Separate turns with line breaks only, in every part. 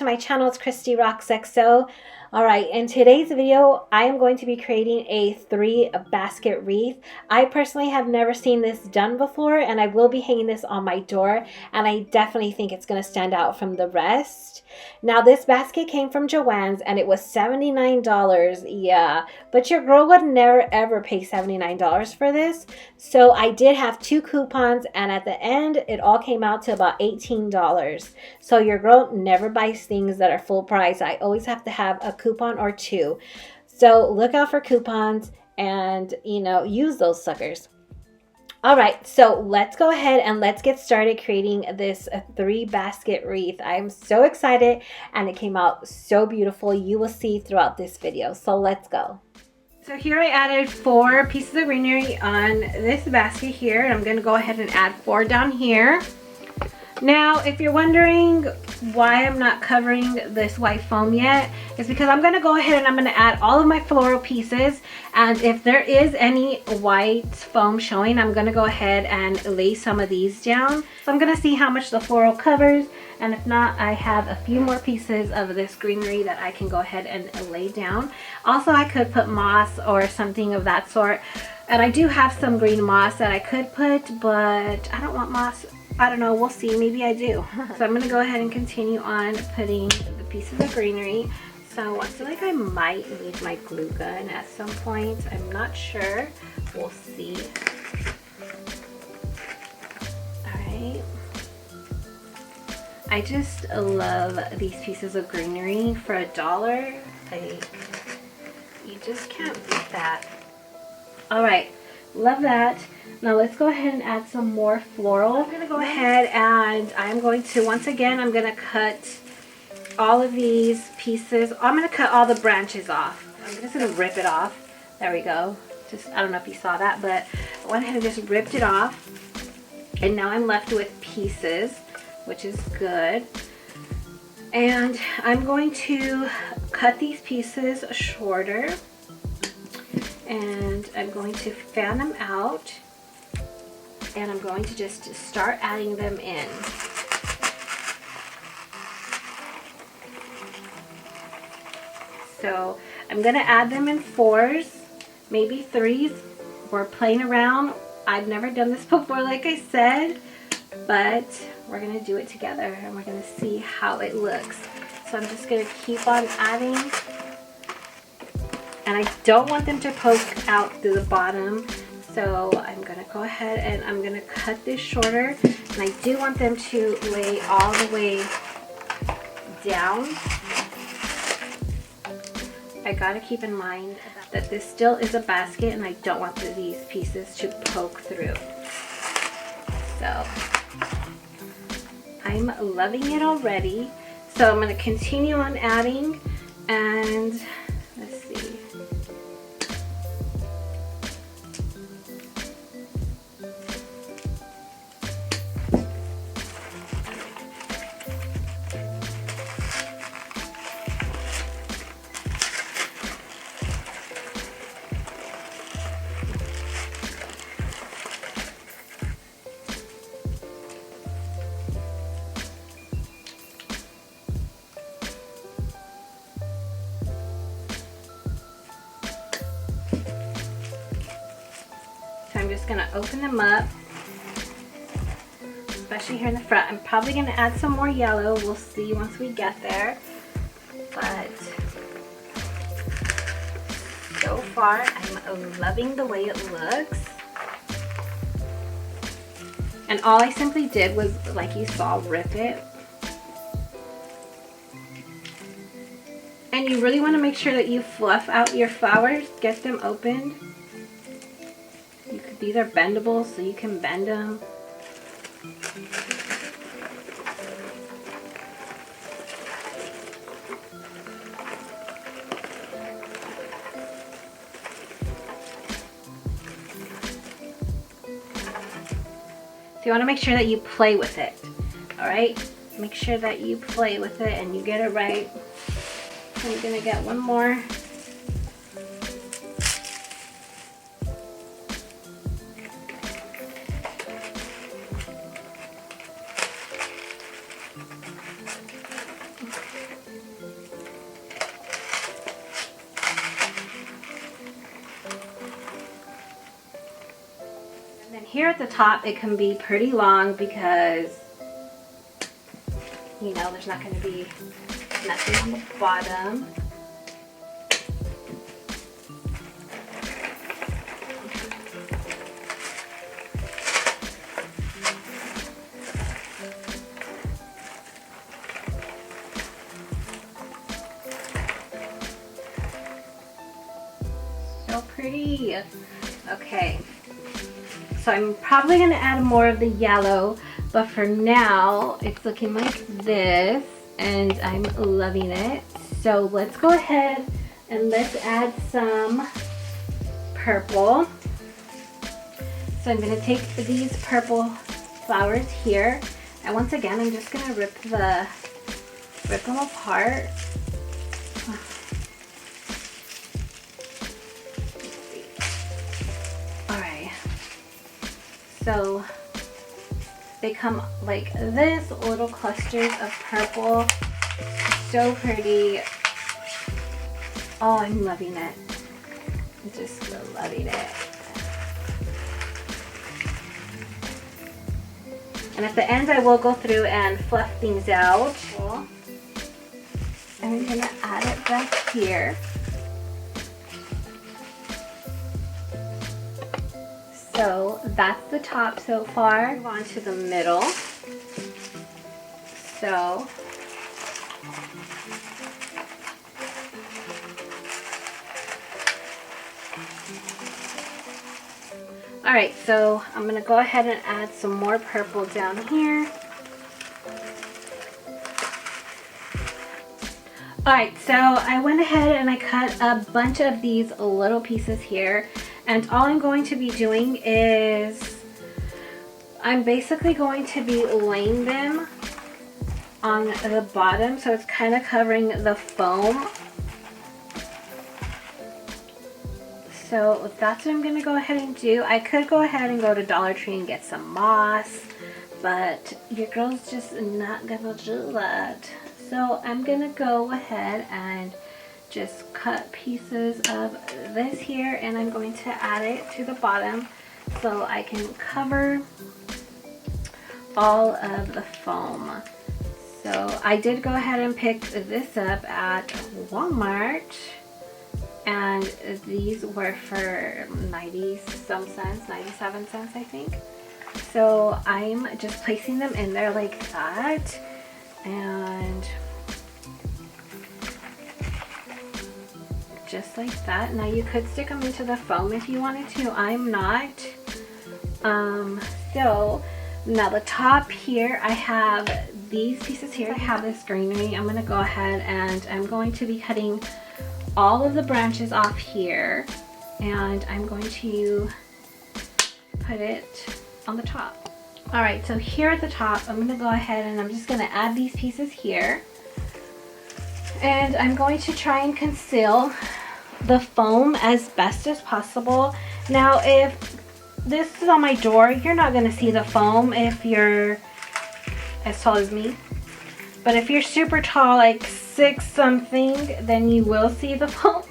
to my channel. It's ChristyRocksXO. Alright, in today's video, I am going to be creating a 3-basket wreath. I personally have never seen this done before, and I will be hanging this on my door, and I definitely think it's going to stand out from the rest. Now, this basket came from Joann's, and it was $79. Yeah, but your girl would never ever pay $79 for this. So I did have 2 coupons, and at the end, it all came out to about $18. So your girl never buys things that are full price. I always have to have a coupon or 2. So look out for coupons and, use those suckers. All right, so let's go ahead and let's get started creating this 3-basket wreath. I'm so excited, and it came out so beautiful. You will see throughout this video. So let's go. So here I added 4 pieces of greenery on this basket here, and I'm going to go ahead and add 4 down here. Now, if you're wondering why I'm not covering this white foam yet, it's because I'm going to go ahead and I'm going to add all of my floral pieces, and if there is any white foam showing, I'm going to go ahead and lay some of these down. So I'm going to see how much the floral covers, and if not, I have a few more pieces of this greenery that I can go ahead and lay down. Also, I could put moss or something of that sort, and I do have some green moss that I could put, but I don't want moss. I don't know, we'll see, maybe I do. So I'm going to go ahead and continue on putting the pieces of greenery. So I feel like I might need my glue gun at some point. I'm not sure. We'll see. Alright. I just love these pieces of greenery for $1. Like, you just can't beat that. Alright, love that. Now let's go ahead and add some more floral. I'm going to go ahead and I'm going to, once again, I'm going to cut all of these pieces. I'm going to cut all the branches off. I'm just going to rip it off. There we go. Just, I don't know if you saw that, but I went ahead and just ripped it off. And now I'm left with pieces, which is good. And I'm going to cut these pieces shorter. And I'm going to fan them out. And I'm going to just start adding them in. So I'm going to add them in 4s, maybe 3s. We're playing around. I've never done this before, like I said, but we're going to do it together and we're going to see how it looks. So I'm just going to keep on adding. And I don't want them to poke out through the bottom. So I'm going to go ahead and I'm going to cut this shorter. And I do want them to lay all the way down. I got to keep in mind that this still is a basket and I don't want these pieces to poke through. So I'm loving it already. So I'm going to continue on adding, and let's see. I'm just going to open them up, especially here in the front. I'm probably going to add some more yellow. We'll see once we get there. But so far, I'm loving the way it looks. And all I simply did was, like you saw, rip it. And you really want to make sure that you fluff out your flowers, get them opened. These are bendable, so you can bend them. So you want to make sure that you play with it. Alright? Make sure that you play with it and you get it right. I'm going to get one more. here at the top it can be pretty long because, you know, there's not going to be nothing on the bottom. So pretty. Okay, so I'm probably going to add more of the yellow, but for now it's looking like this and I'm loving it. So let's go ahead and let's add some purple. So I'm going to take these purple flowers here, and once again I'm just going to rip them apart. Alright, so they come like this, little clusters of purple. So pretty. Oh, I'm loving it. I'm just loving it. And at the end I will go through and fluff things out. And I'm going to add it back here. So that's the top so far. Move on to the middle. So alright, so I'm going to go ahead and add some more purple down here. Alright, so I went ahead and I cut a bunch of these little pieces here. And all I'm going to be doing is I'm basically going to be laying them on the bottom, so it's kind of covering the foam. So that's what I'm going to go ahead and do. I could go ahead and go to Dollar Tree and get some moss, but your girl's just not going to do that. So I'm going to go ahead and just cut pieces of this here, and I'm going to add it to the bottom so I can cover all of the foam. So I did go ahead and pick this up at Walmart, and these were for 90 some cents, 97 cents I think. So I'm just placing them in there like that, and just like that. Now you could stick them into the foam if you wanted to. I'm not. So now the top here, I have these pieces here. I have this greenery. I'm going to go ahead and I'm going to be cutting all of the branches off here, and I'm going to put it on the top. Alright, so here at the top, I'm going to go ahead and I'm just going to add these pieces here, and I'm going to try and conceal the foam as best as possible. Now if this is on my door, you're not going to see the foam if you're as tall as me, but if you're super tall, like 6 something, then you will see the foam.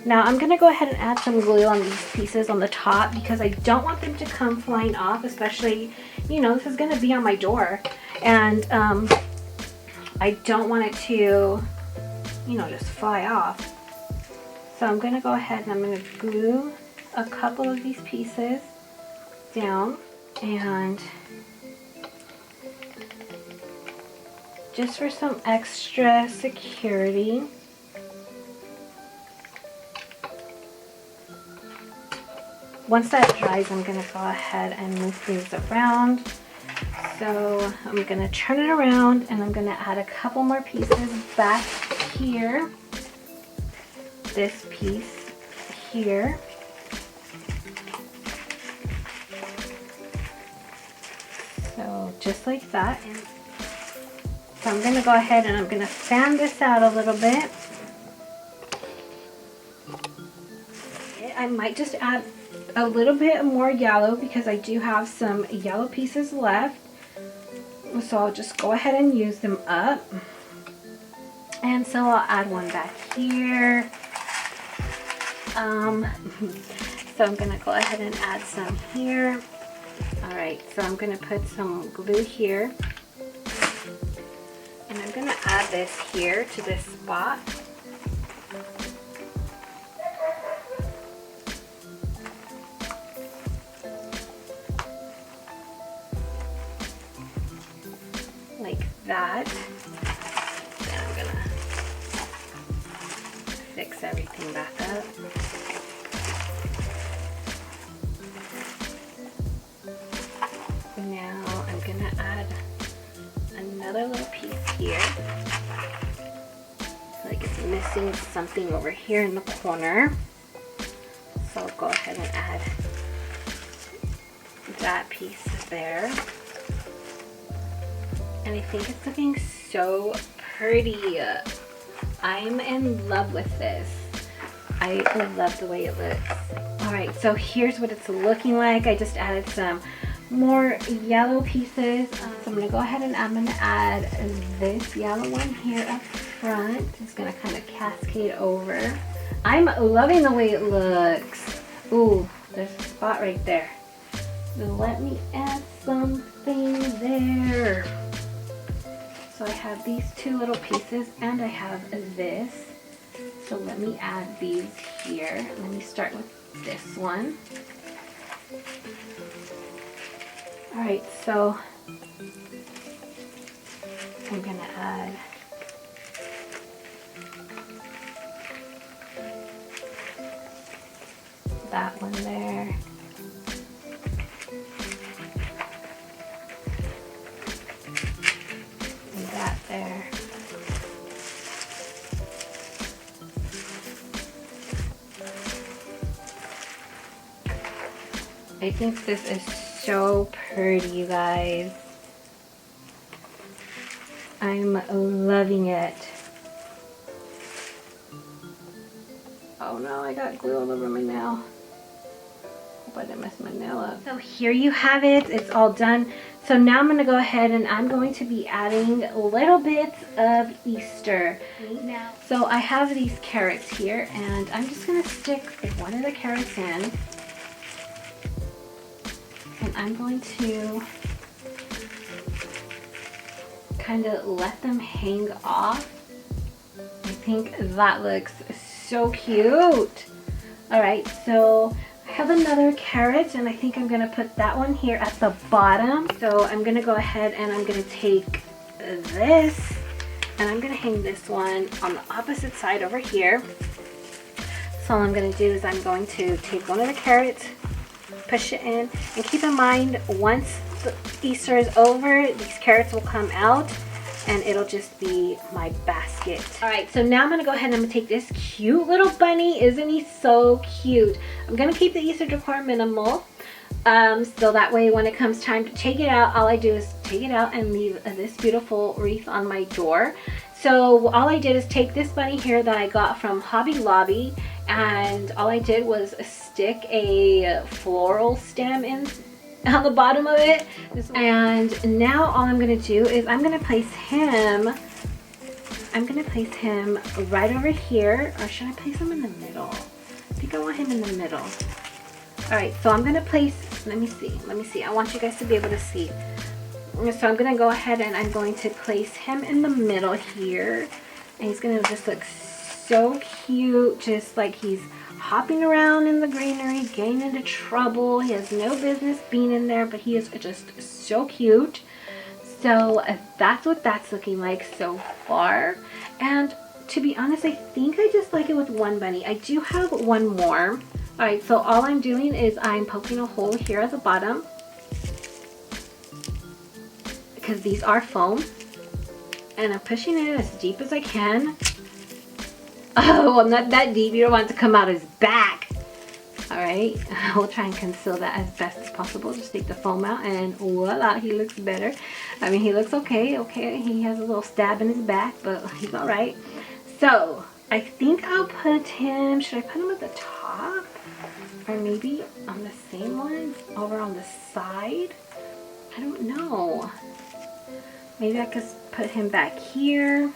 Now I'm going to go ahead and add some glue on these pieces on the top because I don't want them to come flying off, especially, you know, this is going to be on my door, and I don't want it to, you know, just fly off. So I'm going to go ahead and I'm going to glue a couple of these pieces down, and just for some extra security. Once that dries, I'm going to go ahead and move things around. So I'm going to turn it around, and I'm going to add a couple more pieces back here. This piece here. So just like that. And so I'm going to go ahead and I'm going to fan this out a little bit. I might just add a little bit more yellow because I do have some yellow pieces left. So I'll just go ahead and use them up. And so I'll add one back here. So I'm going to go ahead and add some here. Alright, so I'm going to put some glue here. And I'm going to add this here to this spot. Like that. Then I'm going to fix everything back up. Now I'm going to add another little piece here. I feel like it's missing something over here in the corner. So I'll go ahead and add that piece there. And I think it's looking so pretty. I'm in love with this. I love the way it looks. Alright, so here's what it's looking like. I just added some more yellow pieces. So I'm going to go ahead and I'm going to add this yellow one here up front. It's going to kind of cascade over. I'm loving the way it looks. Ooh, there's a spot right there. So let me add something there. So I have these two little pieces and I have this. So let me add these here. Let me start with this one. Alright, so I'm going to add that one there. And that there. I think this is so pretty, you guys. I'm loving it. Oh no, I got glue all over my nail. Hope I didn't mess my nail up. So here you have it. It's all done. So now I'm going to go ahead and I'm going to be adding little bits of Easter. Now, so I have these carrots here and I'm just going to stick one of the carrots in. And I'm going to kind of let them hang off. I think that looks so cute. Alright, so I have another carrot and I think I'm going to put that one here at the bottom. So I'm going to go ahead and I'm going to take this and I'm going to hang this one on the opposite side over here. So all I'm going to do is I'm going to take one of the carrots, push it in, and keep in mind once the Easter is over, these carrots will come out and it'll just be my basket. Alright, so now I'm going to go ahead and I'm going to take this cute little bunny. Isn't he so cute? I'm going to keep the Easter decor minimal. So that way when it comes time to take it out, all I do is take it out and leave this beautiful wreath on my door. So all I did is take this bunny here that I got from Hobby Lobby and all I did was stick a floral stem in on the bottom of it. And now all I'm going to do is I'm going to place him right over here, or should I place him in the middle? I think I want him in the middle. Alright, so I'm going to place, let me see, I want you guys to be able to see. So I'm going to go ahead and I'm going to place him in the middle here. And he's going to just look so cute, just like he's hopping around in the greenery, getting into trouble. He has no business being in there, but he is just so cute. So that's what that's looking like so far. And to be honest, I think I just like it with one bunny. I do have one more. Alright, so all I'm doing is I'm poking a hole here at the bottom, because these are foam, and I'm pushing it as deep as I can. Oh, well, not that deep. You don't want it to come out his back. Alright, we'll try and conceal that as best as possible. Just take the foam out and voila, he looks better. I mean, he looks okay. He has a little stab in his back, but he's alright. So, I think I'll put him, should I put him at the top? Or maybe on the same one over on the side? I don't know. Maybe I could put him back here.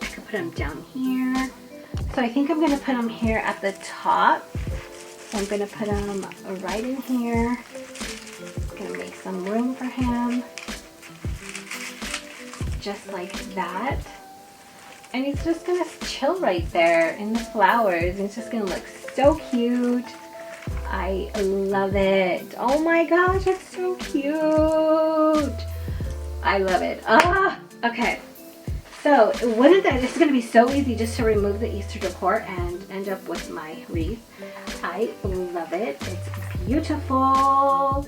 I could put him down here. So I think I'm going to put him here at the top. So I'm going to put him right in here. Get him some room for him. Just like that. And he's just gonna chill right there in the flowers. It's just gonna look so cute. I love it. Oh my gosh, it's so cute. I love it. Okay. So wouldn't that, it's gonna be so easy just to remove the Easter decor and end up with my wreath. I love it. It's beautiful.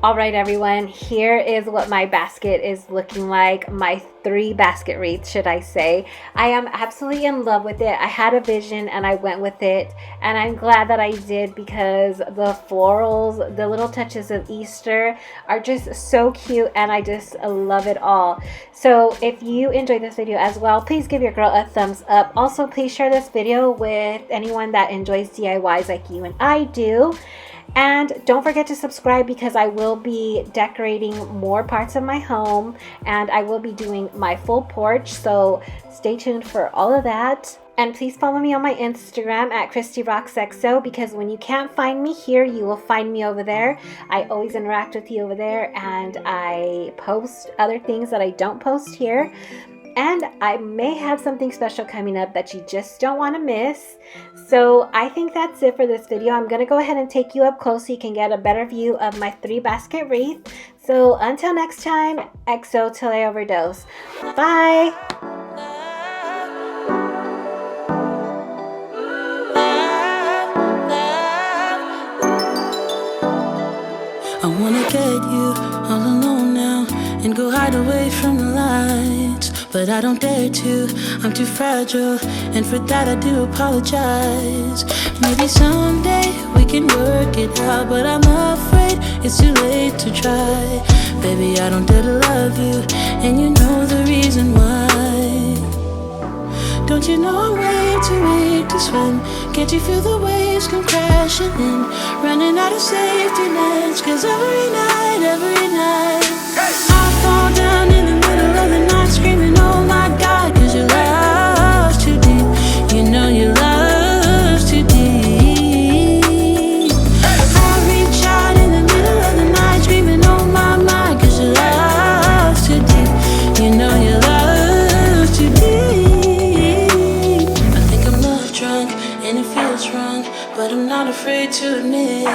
All right, everyone, here is what my basket is looking like. My 3 basket wreaths, should I say. I am absolutely in love with it. I had a vision and I went with it, and I'm glad that I did because the florals, the little touches of Easter are just so cute, and I just love it all. So if you enjoyed this video as well, please give your girl a thumbs up. Also, please share this video with anyone that enjoys DIYs like you and I do. And don't forget to subscribe because I will be decorating more parts of my home, and I will be doing my full porch, so stay tuned for all of that. And please follow me on my Instagram at ChristyRocksXO, because when you can't find me here, you will find me over there. I always interact with you over there, and I post other things that I don't post here. And I may have something special coming up that you just don't want to miss. So I think that's it for this video. I'm going to go ahead and take you up close so you can get a better view of my 3 basket wreath. So until next time, XO till I overdose. Bye!
I wanna get you all alone now and go hide away from the lights, but I don't dare to, I'm too fragile, and for that I do apologize. Maybe someday we can work it out, but I'm afraid it's too late to try. Baby, I don't dare to love you, and you know the reason why. Don't you know I'm way too weak to swim? Can't you feel the waves come crashing in? Running out of safety nets, cause every night I fall down in the middle of the night screaming, oh my God, cause your love's too deep. You know your love's too deep. I reach out in the middle of the night screaming, oh my, cause your love's too deep. You know your love's too deep. I think I'm love drunk and it feels wrong, but I'm not afraid to admit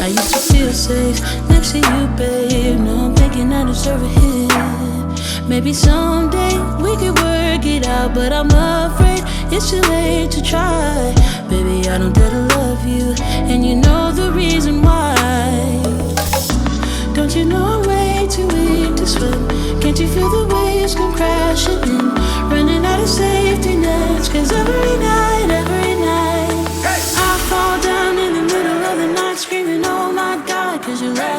I used to feel safe next to you, babe. Now I'm thinking I deserve a hit. Maybe someday we could work it out, but I'm afraid it's too late to try. Baby, I don't dare to love you, and you know the reason why. Don't you know I'm way too weak to swim? Can't you feel the waves come crashing in? Running out of safety nets, cause every night I fall down in the middle of the night screaming, oh my God, cause you love